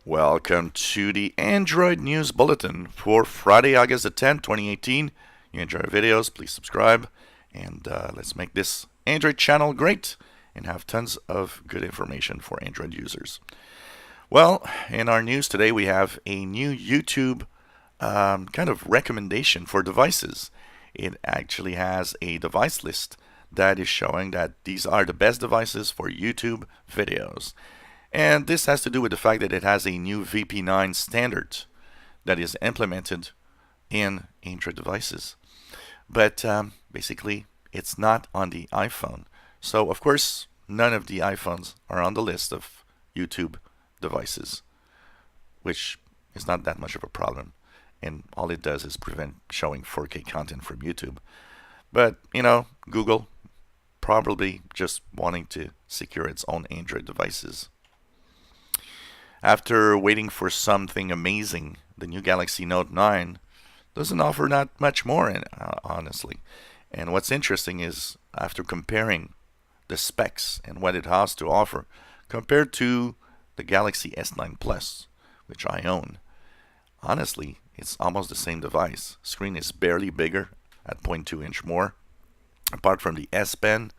Welcome to the Android News Bulletin for Friday, August the 10th, 2018. You enjoy our videos, please subscribe, and let's make this Android channel great and have tons of good information for Android users. Well, in our news today, we have a new YouTube kind of recommendation for devices. It actually has a device list that is showing that these are the best devices for YouTube videos. And this has to do with the fact that it has a new VP9 standard that is implemented in Android devices. But basically, it's not on the iPhone. So, of course, none of the iPhones are on the list of YouTube devices, which is not that much of a problem. And all it does is prevent showing 4K content from YouTube. But, Google probably just wanting to secure its own Android devices. After waiting for something amazing, the new Galaxy Note 9 doesn't offer not much more, honestly. And what's interesting is, after comparing the specs and what it has to offer compared to the Galaxy S9 Plus, which I own, honestly, it's almost the same device. Screen is barely bigger at 0.2 inch more. Apart from the S Pen,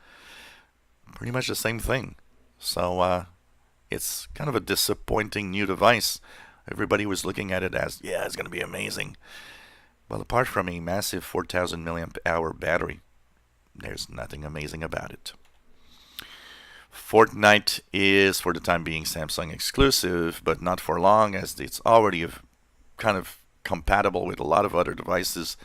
pretty much the same thing. So, it's kind of a disappointing new device. Everybody was looking at it as, yeah, it's going to be amazing. Well, apart from a massive 4,000 milliamp hour battery, there's nothing amazing about it. Fortnite is, for the time being, Samsung exclusive, but not for long, as it's already kind of compatible with a lot of other devices.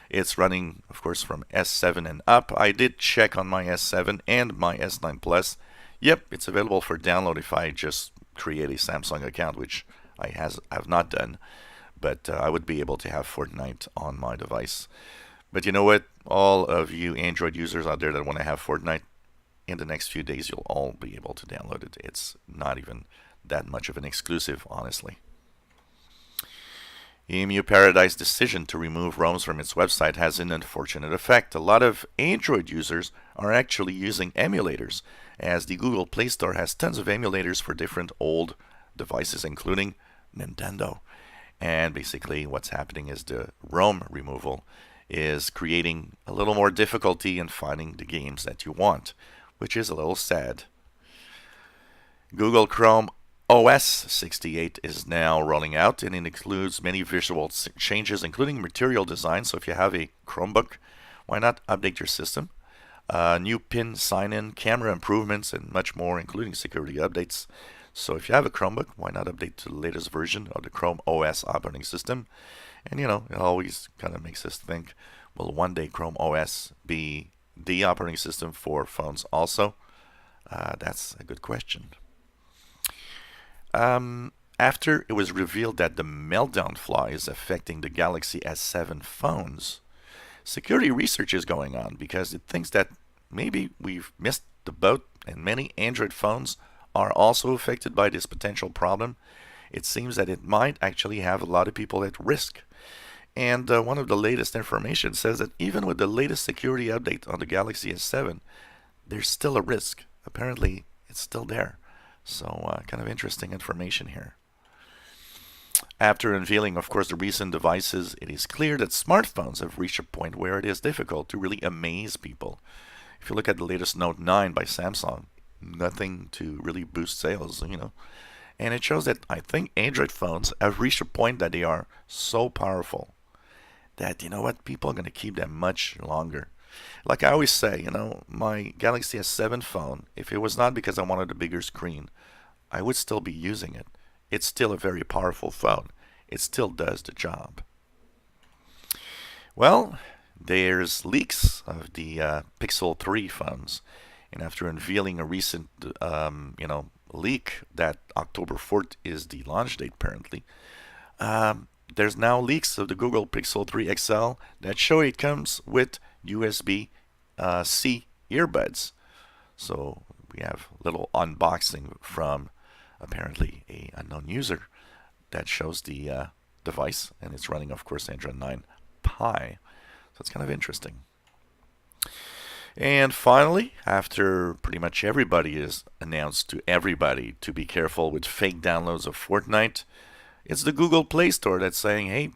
It's running, of course, from S7 and up. I did check on my S7 and my S9 Plus. Yep, it's available for download if I just create a Samsung account, which I have not done. But I would be able to have Fortnite on my device. But you know what? All of you Android users out there that want to have Fortnite, in the next few days you'll all be able to download it. It's not even that much of an exclusive, honestly. EMU Paradise decision to remove ROMs from its website has an unfortunate effect. A lot of Android users are actually using emulators, as the Google Play Store has tons of emulators for different old devices, including Nintendo. And basically what's happening is the ROM removal is creating a little more difficulty in finding the games that you want, which is a little sad. Google Chrome OS 68 is now rolling out, and it includes many visual changes, including material design. So if you have a Chromebook, why not update your system? New PIN sign-in, camera improvements, and much more, including security updates. So if you have a Chromebook, why not update to the latest version of the Chrome OS operating system? And it always kind of makes us think, will one day Chrome OS be the operating system for phones also? That's a good question. After it was revealed that the meltdown flaw is affecting the Galaxy S7 phones, security research is going on because it thinks that maybe we've missed the boat and many Android phones are also affected by this potential problem. It seems that it might actually have a lot of people at risk. And one of the latest information says that even with the latest security update on the Galaxy S7, there's still a risk. Apparently, it's still there. So, kind of interesting information here. After unveiling, of course, the recent devices, it is clear that smartphones have reached a point where it is difficult to really amaze people. If you look at the latest Note 9 by Samsung, nothing to really boost sales, And it shows that I think Android phones have reached a point that they are so powerful that, people are going to keep them much longer. Like I always say, my Galaxy S7 phone, if it was not because I wanted a bigger screen, I would still be using it. It's still a very powerful phone. It still does the job. Well, there's leaks of the Pixel 3 phones. And after unveiling a recent, leak that October 4th is the launch date, apparently, there's now leaks of the Google Pixel 3 XL that show it comes with USB-C earbuds. So we have a little unboxing from apparently a unknown user that shows the device, and it's running, of course, Android 9 Pie. So it's kind of interesting. And finally, after pretty much everybody has announced to everybody to be careful with fake downloads of Fortnite, it's the Google Play Store that's saying, hey,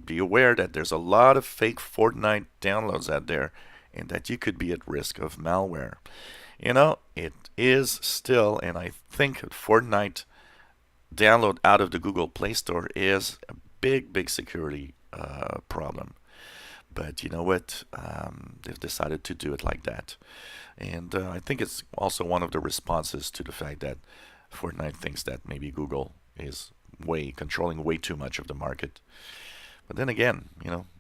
be aware that there's a lot of fake Fortnite downloads out there and that you could be at risk of malware. It is still, and I think Fortnite download out of the Google Play Store is a big security problem. But you know what? They've decided to do it like that. And I think it's also one of the responses to the fact that Fortnite thinks that maybe Google is controlling way too much of the market. But then again,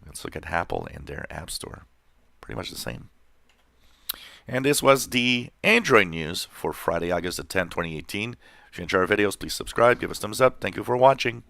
let's look at Apple and their App Store. Pretty much the same. And this was the Android news for Friday, August the 10th, 2018. If you enjoy our videos, please subscribe, give us thumbs up. Thank you for watching.